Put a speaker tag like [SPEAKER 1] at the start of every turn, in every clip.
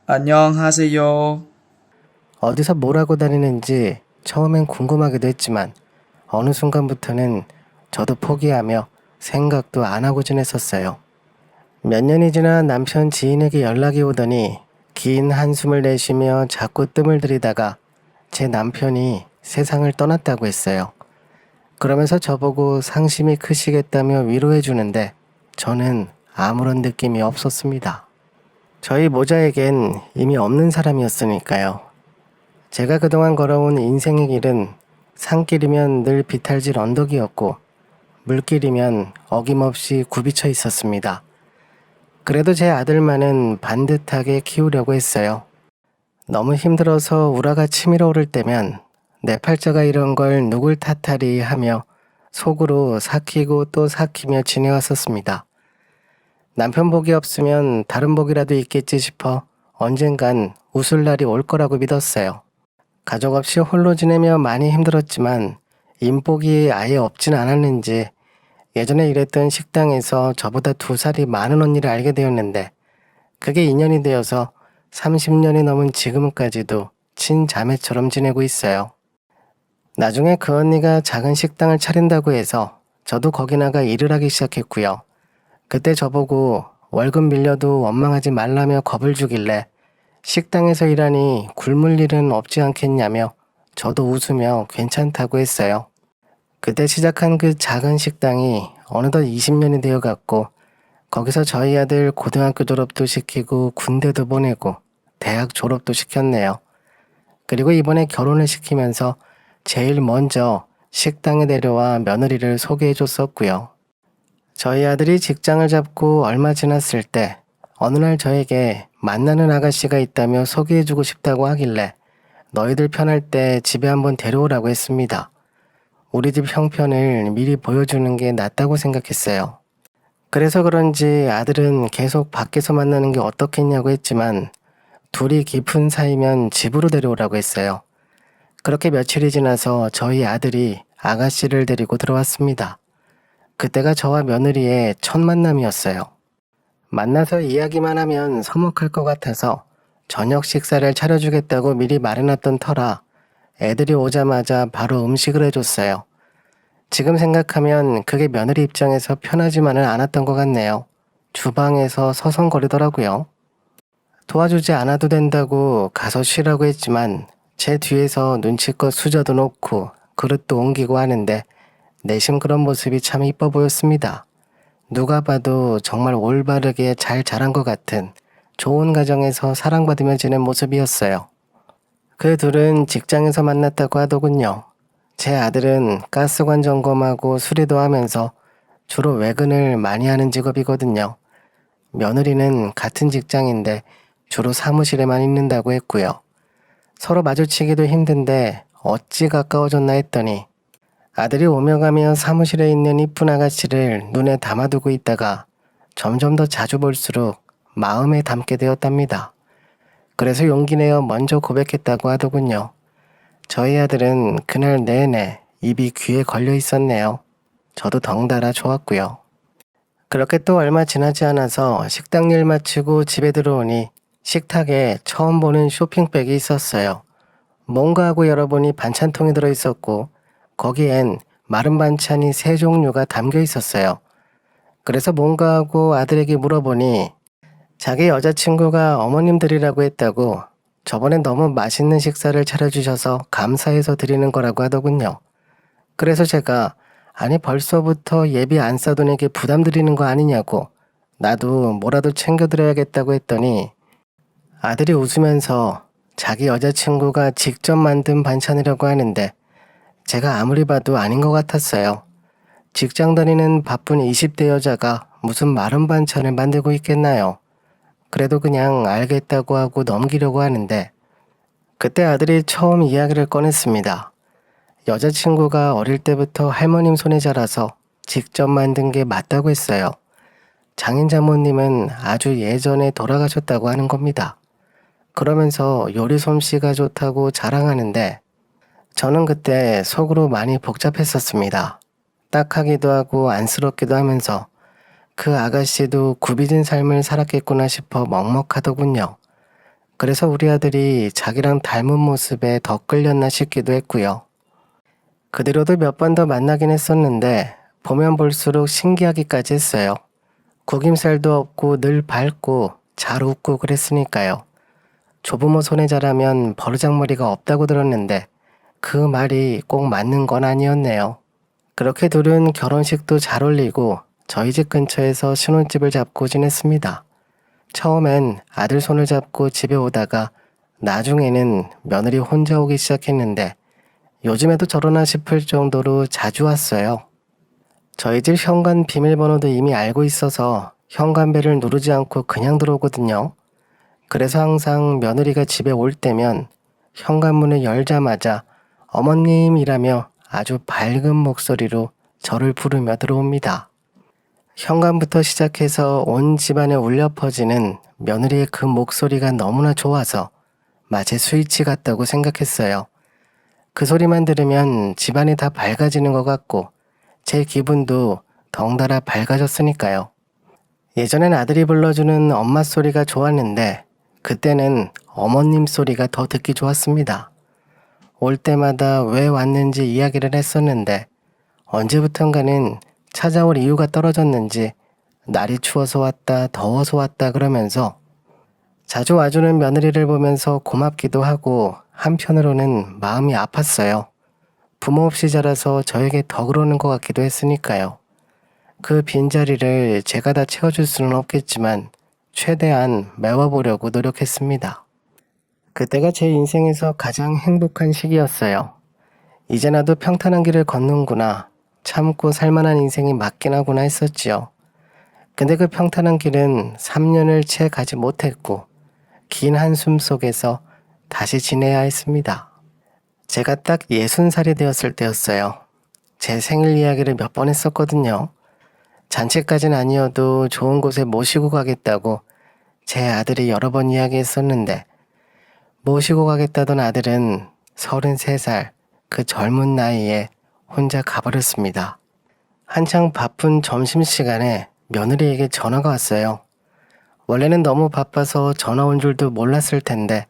[SPEAKER 1] 안녕하세요.
[SPEAKER 2] 어디서 뭘 하고 다니는지 처음엔 궁금하기도 했지만 어느 순간부터는 저도 포기하며 생각도 안 하고 지냈었어요. 몇 년이 지나 남편 지인에게 연락이 오더니 긴 한숨을 내쉬며 자꾸 뜸을 들이다가 제 남편이 세상을 떠났다고 했어요. 그러면서 저보고 상심이 크시겠다며 위로해 주는데 저는 아무런 느낌이 없었습니다. 저희 모자에겐 이미 없는 사람이었으니까요. 제가 그동안 걸어온 인생의 길은 산길이면 늘 비탈질 언덕이었고 물길이면 어김없이 굽이쳐 있었습니다. 그래도 제 아들만은 반듯하게 키우려고 했어요. 너무 힘들어서 우라가 치밀어 오를 때면 내 팔자가 이런 걸 누굴 탓하리 하며 속으로 삭히고 또 삭히며 지내왔었습니다. 남편 복이 없으면 다른 복이라도 있겠지 싶어 언젠간 웃을 날이 올 거라고 믿었어요. 가족 없이 홀로 지내며 많이 힘들었지만 인복이 아예 없진 않았는지 예전에 일했던 식당에서 저보다 2살이 많은 언니를 알게 되었는데 그게 인연이 되어서 30년이 넘은 지금까지도 친자매처럼 지내고 있어요. 나중에 그 언니가 작은 식당을 차린다고 해서 저도 거기 나가 일을 하기 시작했고요. 그때 저보고 월급 밀려도 원망하지 말라며 겁을 주길래 식당에서 일하니 굶을 일은 없지 않겠냐며 저도 웃으며 괜찮다고 했어요. 그때 시작한 그 작은 식당이 어느덧 20년이 되어갔고 거기서 저희 아들 고등학교 졸업도 시키고 군대도 보내고 대학 졸업도 시켰네요. 그리고 이번에 결혼을 시키면서 제일 먼저 식당에 내려와 며느리를 소개해 줬었고요. 저희 아들이 직장을 잡고 얼마 지났을 때 어느 날 저에게 만나는 아가씨가 있다며 소개해주고 싶다고 하길래 너희들 편할 때 집에 한번 데려오라고 했습니다. 우리 집 형편을 미리 보여주는 게 낫다고 생각했어요. 그래서 그런지 아들은 계속 밖에서 만나는 게 어떻겠냐고 했지만 둘이 깊은 사이면 집으로 데려오라고 했어요. 그렇게 며칠이 지나서 저희 아들이 아가씨를 데리고 들어왔습니다. 그때가 저와 며느리의 첫 만남이었어요. 만나서 이야기만 하면 서먹할 것 같아서 저녁 식사를 차려주겠다고 미리 말해놨던 터라 애들이 오자마자 바로 음식을 해줬어요. 지금 생각하면 그게 며느리 입장에서 편하지만은 않았던 것 같네요. 주방에서 서성거리더라고요. 도와주지 않아도 된다고 가서 쉬라고 했지만 제 뒤에서 눈치껏 수저도 놓고 그릇도 옮기고 하는데 내심 그런 모습이 참 이뻐 보였습니다. 누가 봐도 정말 올바르게 잘 자란 것 같은 좋은 가정에서 사랑받으며 지낸 모습이었어요. 그 둘은 직장에서 만났다고 하더군요. 제 아들은 가스관 점검하고 수리도 하면서 주로 외근을 많이 하는 직업이거든요. 며느리는 같은 직장인데 주로 사무실에만 있는다고 했고요. 서로 마주치기도 힘든데 어찌 가까워졌나 했더니 아들이 오며 가며 사무실에 있는 이쁜 아가씨를 눈에 담아두고 있다가 점점 더 자주 볼수록 마음에 담게 되었답니다. 그래서 용기 내어 먼저 고백했다고 하더군요. 저희 아들은 그날 내내 입이 귀에 걸려 있었네요. 저도 덩달아 좋았고요. 그렇게 또 얼마 지나지 않아서 식당 일 마치고 집에 들어오니 식탁에 처음 보는 쇼핑백이 있었어요. 뭔가 하고 열어보니 반찬통이 들어있었고 거기엔 마른 반찬이 3종류가 담겨 있었어요. 그래서 뭔가 하고 아들에게 물어보니 자기 여자친구가 어머님들이라고 했다고 저번에 너무 맛있는 식사를 차려주셔서 감사해서 드리는 거라고 하더군요. 그래서 제가 아니 벌써부터 예비 안 싸던 애게 부담 드리는 거 아니냐고 나도 뭐라도 챙겨드려야겠다고 했더니 아들이 웃으면서 자기 여자친구가 직접 만든 반찬이라고 하는데 제가 아무리 봐도 아닌 것 같았어요. 직장 다니는 바쁜 20대 여자가 무슨 마른 반찬을 만들고 있겠나요? 그래도 그냥 알겠다고 하고 넘기려고 하는데 그때 아들이 처음 이야기를 꺼냈습니다. 여자친구가 어릴 때부터 할머님 손에 자라서 직접 만든 게 맞다고 했어요. 장인 장모님은 아주 예전에 돌아가셨다고 하는 겁니다. 그러면서 요리 솜씨가 좋다고 자랑하는데 저는 그때 속으로 많이 복잡했었습니다. 딱하기도 하고 안쓰럽기도 하면서 그 아가씨도 굽이진 삶을 살았겠구나 싶어 먹먹하더군요. 그래서 우리 아들이 자기랑 닮은 모습에 더 끌렸나 싶기도 했고요. 그 뒤로도 몇 번 더 만나긴 했었는데 보면 볼수록 신기하기까지 했어요. 구김살도 없고 늘 밝고 잘 웃고 그랬으니까요. 조부모 손에 자라면 버르장머리가 없다고 들었는데 그 말이 꼭 맞는 건 아니었네요. 그렇게 둘은 결혼식도 잘 올리고 저희 집 근처에서 신혼집을 잡고 지냈습니다. 처음엔 아들 손을 잡고 집에 오다가 나중에는 며느리 혼자 오기 시작했는데 요즘에도 저러나 싶을 정도로 자주 왔어요. 저희 집 현관 비밀번호도 이미 알고 있어서 현관벨을 누르지 않고 그냥 들어오거든요. 그래서 항상 며느리가 집에 올 때면 현관문을 열자마자 어머님이라며 아주 밝은 목소리로 저를 부르며 들어옵니다. 현관부터 시작해서 온 집안에 울려 퍼지는 며느리의 그 목소리가 너무나 좋아서 마치 스위치 같다고 생각했어요. 그 소리만 들으면 집안이 다 밝아지는 것 같고 제 기분도 덩달아 밝아졌으니까요. 예전엔 아들이 불러주는 엄마 소리가 좋았는데 그때는 어머님 소리가 더 듣기 좋았습니다. 올 때마다 왜 왔는지 이야기를 했었는데 언제부턴가는 찾아올 이유가 떨어졌는지 날이 추워서 왔다 더워서 왔다 그러면서 자주 와주는 며느리를 보면서 고맙기도 하고 한편으로는 마음이 아팠어요. 부모 없이 자라서 저에게 더 그러는 것 같기도 했으니까요. 그 빈자리를 제가 다 채워줄 수는 없겠지만 최대한 메워보려고 노력했습니다. 그때가 제 인생에서 가장 행복한 시기였어요. 이제 나도 평탄한 길을 걷는구나, 참고 살만한 인생이 맞긴 하구나 했었지요. 근데 그 평탄한 길은 3년을 채 가지 못했고 긴 한숨 속에서 다시 지내야 했습니다. 제가 딱 60살이 되었을 때였어요. 제 생일 이야기를 몇 번 했었거든요. 잔치까지는 아니어도 좋은 곳에 모시고 가겠다고 제 아들이 여러 번 이야기했었는데 모시고 가겠다던 아들은 33살 그 젊은 나이에 혼자 가버렸습니다. 한창 바쁜 점심시간에 며느리에게 전화가 왔어요. 원래는 너무 바빠서 전화 온 줄도 몰랐을 텐데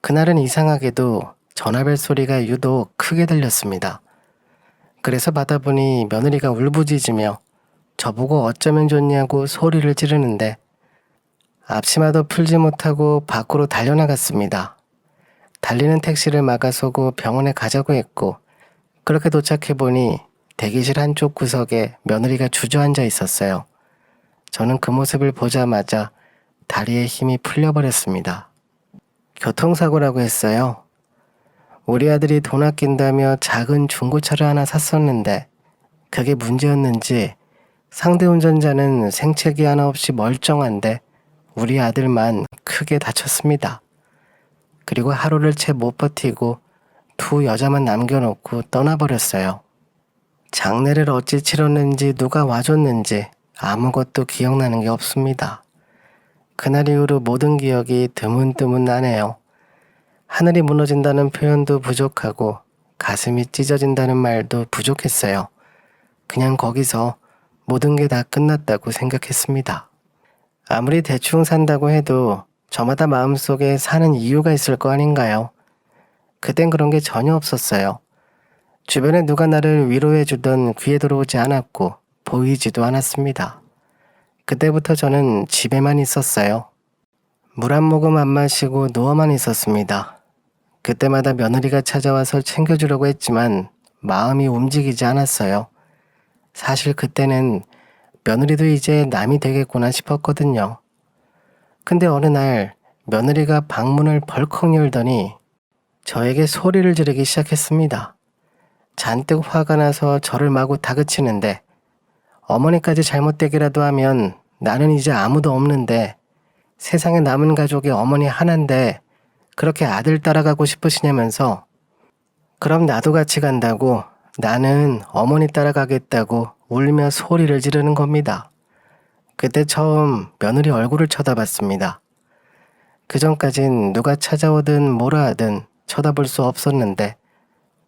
[SPEAKER 2] 그날은 이상하게도 전화벨 소리가 유독 크게 들렸습니다. 그래서 받아보니 며느리가 울부짖으며 저보고 어쩌면 좋냐고 소리를 지르는데 앞치마도 풀지 못하고 밖으로 달려나갔습니다. 달리는 택시를 막아서고 병원에 가자고 했고 그렇게 도착해보니 대기실 한쪽 구석에 며느리가 주저앉아 있었어요. 저는 그 모습을 보자마자 다리에 힘이 풀려버렸습니다. 교통사고라고 했어요. 우리 아들이 돈 아낀다며 작은 중고차를 하나 샀었는데 그게 문제였는지 상대 운전자는 생채기 하나 없이 멀쩡한데 우리 아들만 크게 다쳤습니다. 그리고 하루를 채 못 버티고 두 여자만 남겨놓고 떠나버렸어요. 장례를 어찌 치렀는지 누가 와줬는지 아무것도 기억나는 게 없습니다. 그날 이후로 모든 기억이 드문드문 나네요. 하늘이 무너진다는 표현도 부족하고 가슴이 찢어진다는 말도 부족했어요. 그냥 거기서 모든 게 다 끝났다고 생각했습니다. 아무리 대충 산다고 해도 저마다 마음속에 사는 이유가 있을 거 아닌가요? 그땐 그런 게 전혀 없었어요. 주변에 누가 나를 위로해주던 귀에 들어오지 않았고 보이지도 않았습니다. 그때부터 저는 집에만 있었어요. 물 한 모금 안 마시고 누워만 있었습니다. 그때마다 며느리가 찾아와서 챙겨주려고 했지만 마음이 움직이지 않았어요. 사실 그때는 며느리도 이제 남이 되겠구나 싶었거든요. 근데 어느 날 며느리가 방문을 벌컥 열더니 저에게 소리를 지르기 시작했습니다. 잔뜩 화가 나서 저를 마구 다그치는데 어머니까지 잘못되기라도 하면 나는 이제 아무도 없는데 세상에 남은 가족이 어머니 하나인데 그렇게 아들 따라가고 싶으시냐면서 그럼 나도 같이 간다고 나는 어머니 따라가겠다고 울며 소리를 지르는 겁니다. 그때 처음 며느리 얼굴을 쳐다봤습니다. 그전까진 누가 찾아오든 뭐라 하든 쳐다볼 수 없었는데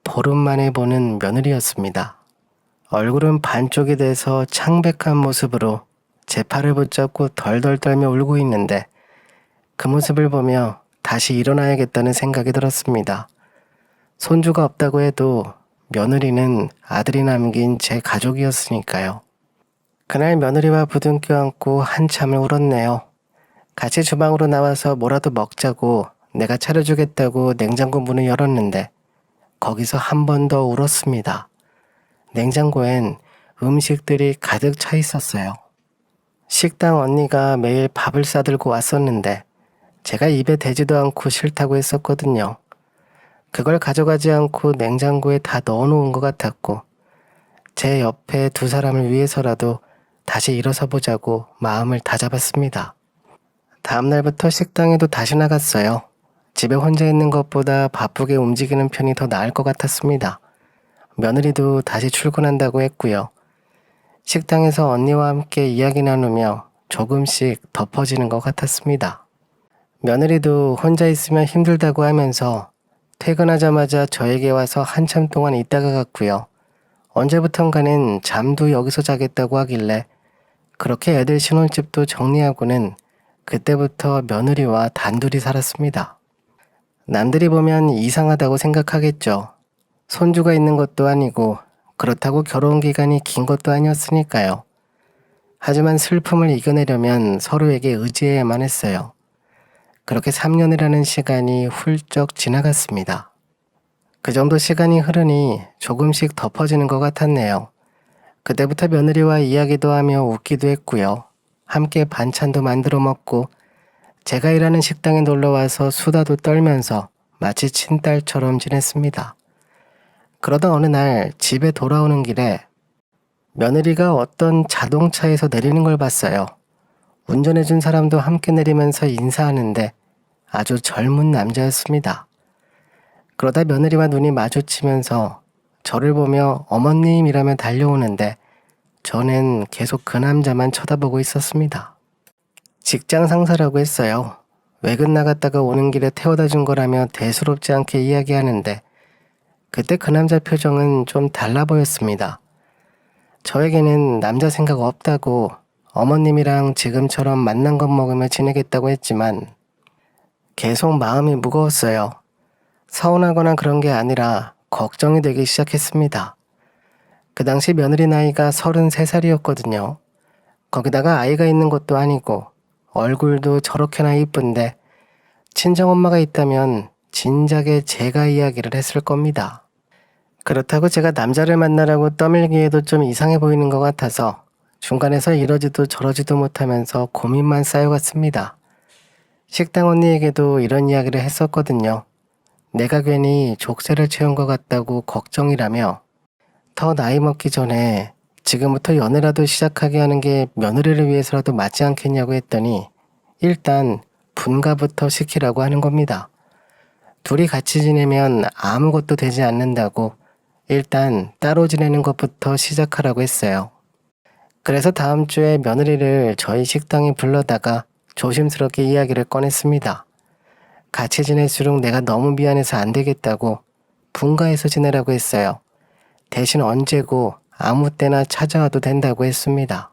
[SPEAKER 2] 보름 만에 보는 며느리였습니다. 얼굴은 반쪽이 돼서 창백한 모습으로 제 팔을 붙잡고 덜덜 떨며 울고 있는데 그 모습을 보며 다시 일어나야겠다는 생각이 들었습니다. 손주가 없다고 해도 며느리는 아들이 남긴 제 가족이었으니까요. 그날 며느리와 부둥켜 안고 한참을 울었네요. 같이 주방으로 나와서 뭐라도 먹자고 내가 차려주겠다고 냉장고 문을 열었는데 거기서 한 번 더 울었습니다. 냉장고엔 음식들이 가득 차 있었어요. 식당 언니가 매일 밥을 싸들고 왔었는데 제가 입에 대지도 않고 싫다고 했었거든요. 그걸 가져가지 않고 냉장고에 다 넣어놓은 것 같았고 제 옆에 두 사람을 위해서라도 다시 일어서 보자고 마음을 다잡았습니다. 다음 날부터 식당에도 다시 나갔어요. 집에 혼자 있는 것보다 바쁘게 움직이는 편이 더 나을 것 같았습니다. 며느리도 다시 출근한다고 했고요. 식당에서 언니와 함께 이야기 나누며 조금씩 덮어지는 것 같았습니다. 며느리도 혼자 있으면 힘들다고 하면서 퇴근하자마자 저에게 와서 한참 동안 있다가 갔고요. 언제부턴가는 잠도 여기서 자겠다고 하길래 그렇게 애들 신혼집도 정리하고는 그때부터 며느리와 단둘이 살았습니다. 남들이 보면 이상하다고 생각하겠죠. 손주가 있는 것도 아니고 그렇다고 결혼 기간이 긴 것도 아니었으니까요. 하지만 슬픔을 이겨내려면 서로에게 의지해야만 했어요. 그렇게 3년이라는 시간이 훌쩍 지나갔습니다. 그 정도 시간이 흐르니 조금씩 덮어지는 것 같았네요. 그때부터 며느리와 이야기도 하며 웃기도 했고요. 함께 반찬도 만들어 먹고 제가 일하는 식당에 놀러와서 수다도 떨면서 마치 친딸처럼 지냈습니다. 그러다 어느 날 집에 돌아오는 길에 며느리가 어떤 자동차에서 내리는 걸 봤어요. 운전해준 사람도 함께 내리면서 인사하는데 아주 젊은 남자였습니다. 그러다 며느리와 눈이 마주치면서 저를 보며 어머님이라며 달려오는데 저는 계속 그 남자만 쳐다보고 있었습니다. 직장 상사라고 했어요. 외근 나갔다가 오는 길에 태워다 준 거라며 대수롭지 않게 이야기하는데 그때 그 남자 표정은 좀 달라 보였습니다. 저에게는 남자 생각 없다고 어머님이랑 지금처럼 만난 것 먹으며 지내겠다고 했지만 계속 마음이 무거웠어요. 서운하거나 그런 게 아니라 걱정이 되기 시작했습니다. 그 당시 며느리 나이가 33살이었거든요. 거기다가 아이가 있는 것도 아니고 얼굴도 저렇게나 이쁜데 친정엄마가 있다면 진작에 제가 이야기를 했을 겁니다. 그렇다고 제가 남자를 만나라고 떠밀기에도 좀 이상해 보이는 것 같아서 중간에서 이러지도 저러지도 못하면서 고민만 쌓여갔습니다. 식당 언니에게도 이런 이야기를 했었거든요. 내가 괜히 족쇄를 채운 것 같다고 걱정이라며 더 나이 먹기 전에 지금부터 연애라도 시작하게 하는 게 며느리를 위해서라도 맞지 않겠냐고 했더니 일단 분가부터 시키라고 하는 겁니다. 둘이 같이 지내면 아무것도 되지 않는다고 일단 따로 지내는 것부터 시작하라고 했어요. 그래서 다음 주에 며느리를 저희 식당에 불러다가 조심스럽게 이야기를 꺼냈습니다. 같이 지낼수록 내가 너무 미안해서 안 되겠다고 분가해서 지내라고 했어요. 대신 언제고 아무 때나 찾아와도 된다고 했습니다.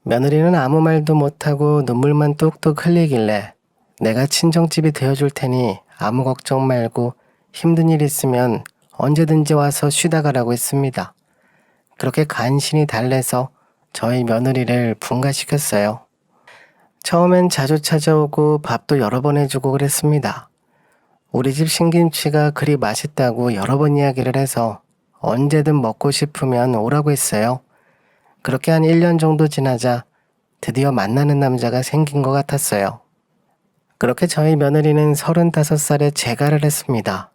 [SPEAKER 2] 며느리는 아무 말도 못하고 눈물만 뚝뚝 흘리길래 내가 친정집이 되어줄 테니 아무 걱정 말고 힘든 일 있으면 언제든지 와서 쉬다 가라고 했습니다. 그렇게 간신히 달래서 저희 며느리를 분가시켰어요. 처음엔 자주 찾아오고 밥도 여러 번 해주고 그랬습니다. 우리 집 신김치가 그리 맛있다고 여러 번 이야기를 해서 언제든 먹고 싶으면 오라고 했어요. 그렇게 한 1년 정도 지나자 드디어 만나는 남자가 생긴 것 같았어요. 그렇게 저희 며느리는 35살에 재가를 했습니다.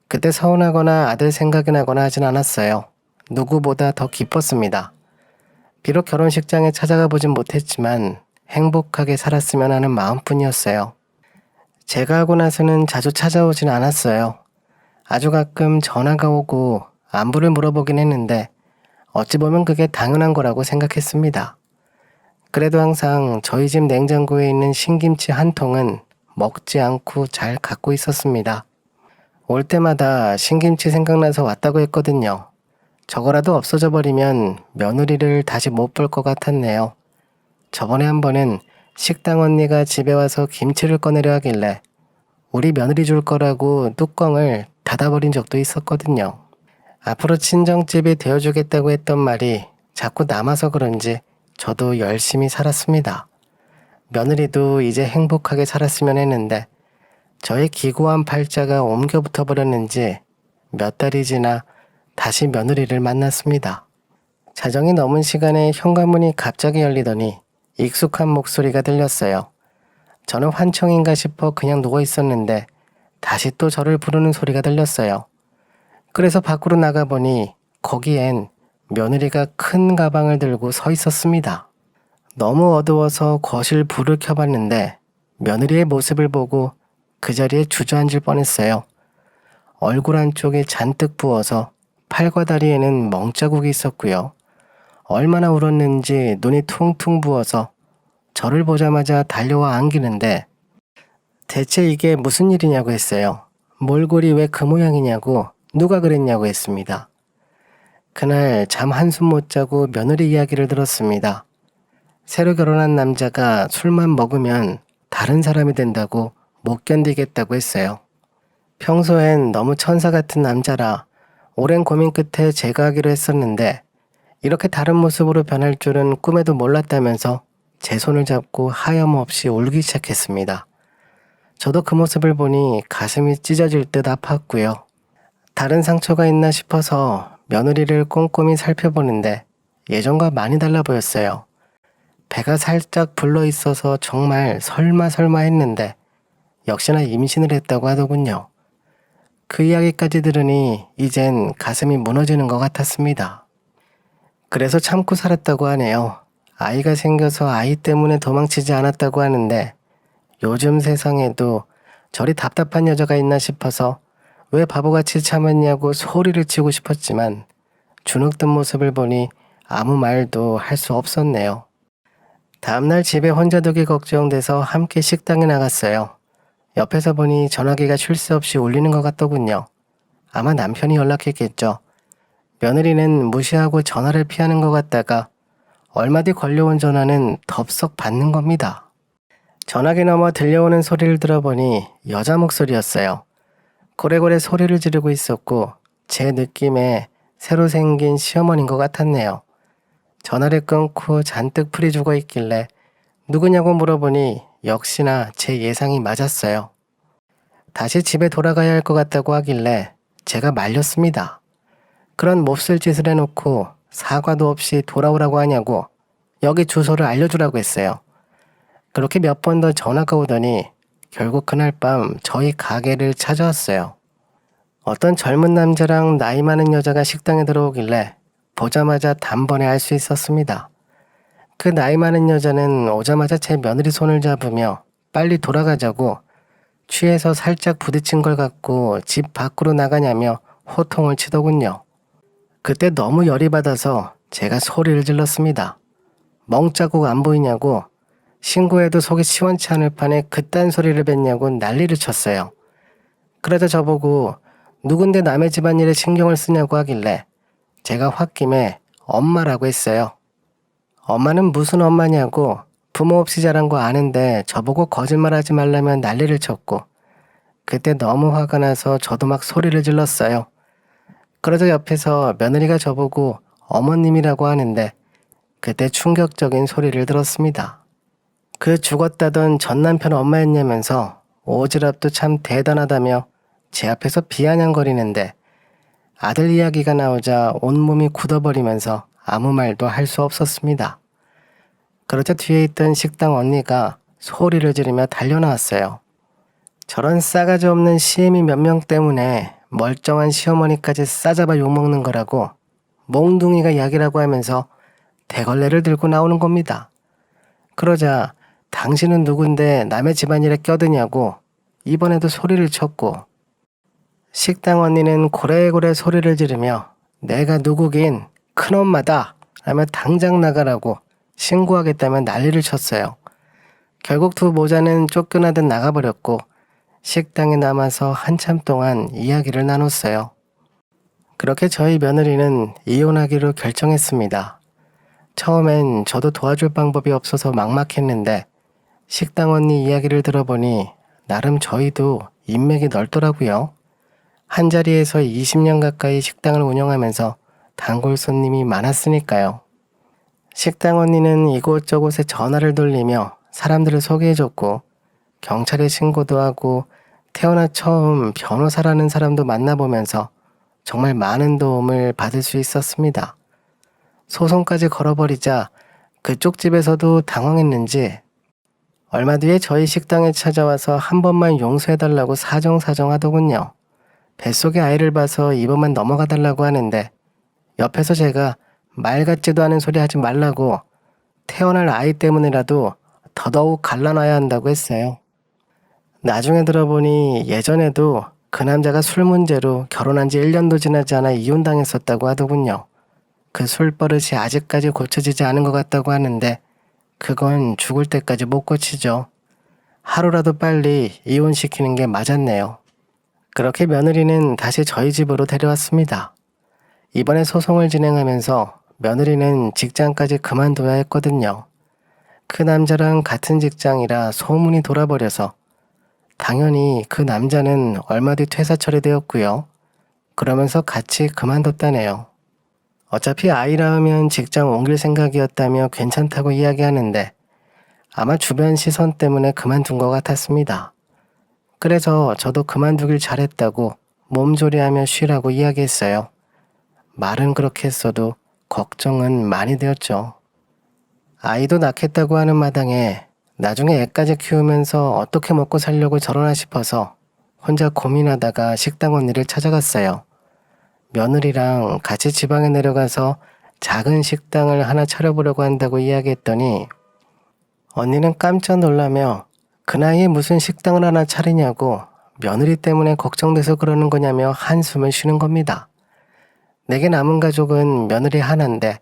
[SPEAKER 2] 그때 서운하거나 아들 생각이 나거나 하진 않았어요. 누구보다 더 기뻤습니다. 비록 결혼식장에 찾아가 보진 못했지만 행복하게 살았으면 하는 마음뿐이었어요. 제가 하고 나서는 자주 찾아오진 않았어요. 아주 가끔 전화가 오고 안부를 물어보긴 했는데 어찌 보면 그게 당연한 거라고 생각했습니다. 그래도 항상 저희 집 냉장고에 있는 신김치 한 통은 먹지 않고 잘 갖고 있었습니다. 올 때마다 신김치 생각나서 왔다고 했거든요. 저거라도 없어져 버리면 며느리를 다시 못 볼 것 같았네요. 저번에 한 번은 식당 언니가 집에 와서 김치를 꺼내려 하길래 우리 며느리 줄 거라고 뚜껑을 닫아버린 적도 있었거든요. 앞으로 친정집이 되어주겠다고 했던 말이 자꾸 남아서 그런지 저도 열심히 살았습니다. 며느리도 이제 행복하게 살았으면 했는데 저의 기구한 팔자가 옮겨 붙어 버렸는지 몇 달이 지나 다시 며느리를 만났습니다. 자정이 넘은 시간에 현관문이 갑자기 열리더니 익숙한 목소리가 들렸어요. 저는 환청인가 싶어 그냥 누워 있었는데 다시 또 저를 부르는 소리가 들렸어요. 그래서 밖으로 나가보니 거기엔 며느리가 큰 가방을 들고 서 있었습니다. 너무 어두워서 거실 불을 켜봤는데 며느리의 모습을 보고 그 자리에 주저앉을 뻔했어요. 얼굴 한쪽이 잔뜩 부어서 팔과 다리에는 멍자국이 있었고요. 얼마나 울었는지 눈이 퉁퉁 부어서 저를 보자마자 달려와 안기는데 대체 이게 무슨 일이냐고 했어요. 몰골이 왜 그 모양이냐고 누가 그랬냐고 했습니다. 그날 잠 한숨 못 자고 며느리 이야기를 들었습니다. 새로 결혼한 남자가 술만 먹으면 다른 사람이 된다고 못 견디겠다고 했어요. 평소엔 너무 천사 같은 남자라 오랜 고민 끝에 제가 하기로 했었는데 이렇게 다른 모습으로 변할 줄은 꿈에도 몰랐다면서 제 손을 잡고 하염없이 울기 시작했습니다. 저도 그 모습을 보니 가슴이 찢어질 듯 아팠고요. 다른 상처가 있나 싶어서 며느리를 꼼꼼히 살펴보는데 예전과 많이 달라 보였어요. 배가 살짝 불러 있어서 정말 설마 했는데 역시나 임신을 했다고 하더군요. 그 이야기까지 들으니 이젠 가슴이 무너지는 것 같았습니다. 그래서 참고 살았다고 하네요. 아이가 생겨서 아이 때문에 도망치지 않았다고 하는데 요즘 세상에도 저리 답답한 여자가 있나 싶어서 왜 바보같이 참았냐고 소리를 치고 싶었지만 주눅든 모습을 보니 아무 말도 할 수 없었네요. 다음날 집에 혼자 두기 걱정돼서 함께 식당에 나갔어요. 옆에서 보니 전화기가 쉴 새 없이 울리는 것 같더군요. 아마 남편이 연락했겠죠. 며느리는 무시하고 전화를 피하는 것 같다가 얼마 뒤 걸려온 전화는 덥석 받는 겁니다. 전화기 너머 들려오는 소리를 들어보니 여자 목소리였어요. 고래고래 소리를 지르고 있었고 제 느낌에 새로 생긴 시어머니인 것 같았네요. 전화를 끊고 잔뜩 풀이 죽어 있길래 누구냐고 물어보니 역시나 제 예상이 맞았어요. 다시 집에 돌아가야 할 것 같다고 하길래 제가 말렸습니다. 그런 몹쓸 짓을 해놓고 사과도 없이 돌아오라고 하냐고 여기 주소를 알려주라고 했어요. 그렇게 몇 번 더 전화가 오더니 결국 그날 밤 저희 가게를 찾아왔어요. 어떤 젊은 남자랑 나이 많은 여자가 식당에 들어오길래 보자마자 단번에 알 수 있었습니다. 그 나이 많은 여자는 오자마자 제 며느리 손을 잡으며 빨리 돌아가자고 취해서 살짝 부딪힌 걸 갖고 집 밖으로 나가냐며 호통을 치더군요. 그때 너무 열이 받아서 제가 소리를 질렀습니다. 멍자국 안 보이냐고 신고해도 속이 시원치 않을 판에 그딴 소리를 뱉냐고 난리를 쳤어요. 그러자 저보고 누군데 남의 집안일에 신경을 쓰냐고 하길래 제가 홧김에 엄마라고 했어요. 엄마는 무슨 엄마냐고 부모 없이 자란 거 아는데 저보고 거짓말하지 말라면 난리를 쳤고 그때 너무 화가 나서 저도 막 소리를 질렀어요. 그러자 옆에서 며느리가 저보고 어머님이라고 하는데 그때 충격적인 소리를 들었습니다. 그 죽었다던 전 남편 엄마였냐면서 오지랖도 참 대단하다며 제 앞에서 비아냥거리는데 아들 이야기가 나오자 온몸이 굳어버리면서 아무 말도 할 수 없었습니다. 그러자 뒤에 있던 식당 언니가 소리를 지르며 달려나왔어요. 저런 싸가지 없는 시애미 몇 명 때문에 멀쩡한 시어머니까지 싸잡아 욕먹는 거라고 몽둥이가 약이라고 하면서 대걸레를 들고 나오는 겁니다. 그러자 당신은 누군데 남의 집안일에 껴드냐고 이번에도 소리를 쳤고 식당 언니는 고래고래 소리를 지르며 내가 누구긴 큰엄마다 라며 당장 나가라고 신고하겠다며 난리를 쳤어요. 결국 두 모자는 쫓겨나듯 나가버렸고 식당에 남아서 한참 동안 이야기를 나눴어요. 그렇게 저희 며느리는 이혼하기로 결정했습니다. 처음엔 저도 도와줄 방법이 없어서 막막했는데 식당 언니 이야기를 들어보니 나름 저희도 인맥이 넓더라고요. 한자리에서 20년 가까이 식당을 운영하면서 단골 손님이 많았으니까요. 식당 언니는 이곳저곳에 전화를 돌리며 사람들을 소개해줬고 경찰에 신고도 하고 태어나 처음 변호사라는 사람도 만나보면서 정말 많은 도움을 받을 수 있었습니다. 소송까지 걸어버리자 그쪽 집에서도 당황했는지 얼마 뒤에 저희 식당에 찾아와서 한 번만 용서해달라고 사정사정 하더군요. 뱃속에 아이를 봐서 이번만 넘어가달라고 하는데 옆에서 제가 말 같지도 않은 소리 하지 말라고 태어날 아이 때문이라도 더더욱 갈라놔야 한다고 했어요. 나중에 들어보니 예전에도 그 남자가 술 문제로 결혼한 지 1년도 지나지 않아 이혼당했었다고 하더군요. 그 술버릇이 아직까지 고쳐지지 않은 것 같다고 하는데 그건 죽을 때까지 못 고치죠. 하루라도 빨리 이혼시키는 게 맞았네요. 그렇게 며느리는 다시 저희 집으로 데려왔습니다. 이번에 소송을 진행하면서 며느리는 직장까지 그만둬야 했거든요. 그 남자랑 같은 직장이라 소문이 돌아버려서 당연히 그 남자는 얼마 뒤 퇴사 처리되었고요. 그러면서 같이 그만뒀다네요. 어차피 아이 낳으면 직장 옮길 생각이었다며 괜찮다고 이야기하는데 아마 주변 시선 때문에 그만둔 것 같았습니다. 그래서 저도 그만두길 잘했다고 몸조리하며 쉬라고 이야기했어요. 말은 그렇게 했어도 걱정은 많이 되었죠. 아이도 낳겠다고 하는 마당에 나중에 애까지 키우면서 어떻게 먹고 살려고 저러나 싶어서 혼자 고민하다가 식당 언니를 찾아갔어요. 며느리랑 같이 지방에 내려가서 작은 식당을 하나 차려보려고 한다고 이야기했더니 언니는 깜짝 놀라며 그 나이에 무슨 식당을 하나 차리냐고 며느리 때문에 걱정돼서 그러는 거냐며 한숨을 쉬는 겁니다. 내게 남은 가족은 며느리 하나인데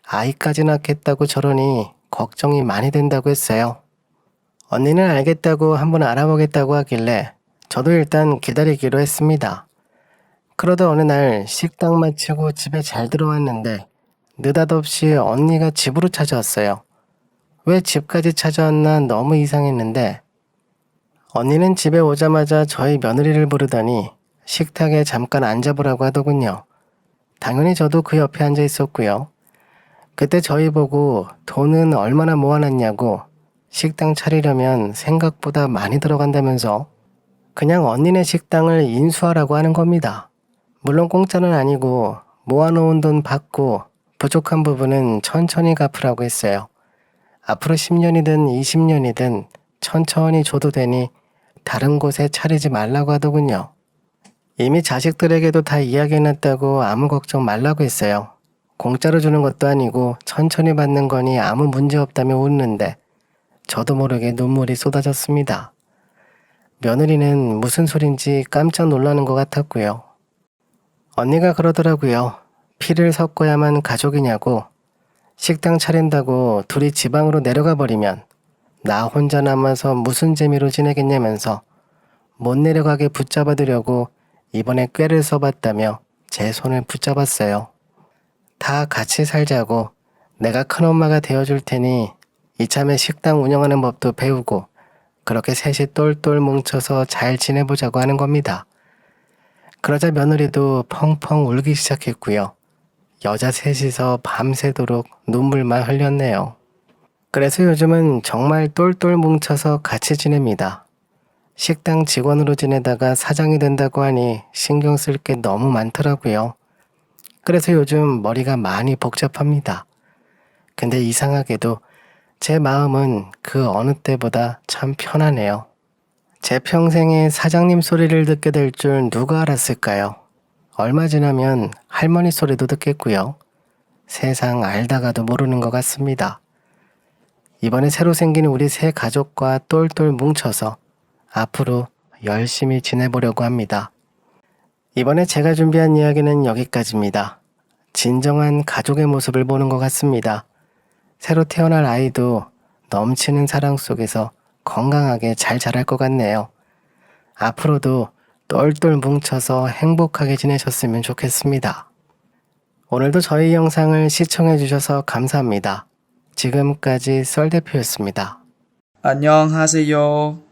[SPEAKER 2] 아이까지 낳겠다고 저러니 걱정이 많이 된다고 했어요. 언니는 알겠다고 한번 알아보겠다고 하길래 저도 일단 기다리기로 했습니다. 그러다 어느 날 식당 마치고 집에 잘 들어왔는데 느닷없이 언니가 집으로 찾아왔어요. 왜 집까지 찾아왔나 너무 이상했는데 언니는 집에 오자마자 저희 며느리를 부르더니 식탁에 잠깐 앉아보라고 하더군요. 당연히 저도 그 옆에 앉아 있었고요. 그때 저희 보고 돈은 얼마나 모아놨냐고 식당 차리려면 생각보다 많이 들어간다면서 그냥 언니네 식당을 인수하라고 하는 겁니다. 물론 공짜는 아니고 모아놓은 돈 받고 부족한 부분은 천천히 갚으라고 했어요. 앞으로 10년이든 20년이든 천천히 줘도 되니 다른 곳에 차리지 말라고 하더군요. 이미 자식들에게도 다 이야기해놨다고 아무 걱정 말라고 했어요. 공짜로 주는 것도 아니고 천천히 받는 거니 아무 문제 없다며 웃는데 저도 모르게 눈물이 쏟아졌습니다. 며느리는 무슨 소린지 깜짝 놀라는 것 같았고요. 언니가 그러더라고요. 피를 섞어야만 가족이냐고. 식당 차린다고 둘이 지방으로 내려가 버리면 나 혼자 남아서 무슨 재미로 지내겠냐면서 못 내려가게 붙잡아두려고 이번에 꾀를 써봤다며 제 손을 붙잡았어요. 다 같이 살자고 내가 큰엄마가 되어줄 테니 이참에 식당 운영하는 법도 배우고 그렇게 셋이 똘똘 뭉쳐서 잘 지내보자고 하는 겁니다. 그러자 며느리도 펑펑 울기 시작했고요. 여자 셋이서 밤새도록 눈물만 흘렸네요. 그래서 요즘은 정말 똘똘 뭉쳐서 같이 지냅니다. 식당 직원으로 지내다가 사장이 된다고 하니 신경 쓸 게 너무 많더라고요. 그래서 요즘 머리가 많이 복잡합니다. 근데 이상하게도 제 마음은 그 어느 때보다 참 편하네요. 제 평생에 사장님 소리를 듣게 될 줄 누가 알았을까요? 얼마 지나면 할머니 소리도 듣겠고요. 세상 알다가도 모르는 것 같습니다. 이번에 새로 생긴 우리 새 가족과 똘똘 뭉쳐서 앞으로 열심히 지내보려고 합니다. 이번에 제가 준비한 이야기는 여기까지입니다. 진정한 가족의 모습을 보는 것 같습니다. 새로 태어날 아이도 넘치는 사랑 속에서 건강하게 잘 자랄 것 같네요. 앞으로도 똘똘 뭉쳐서 행복하게 지내셨으면 좋겠습니다. 오늘도 저희 영상을 시청해 주셔서 감사합니다. 지금까지 썰대표였습니다.
[SPEAKER 1] 안녕하세요.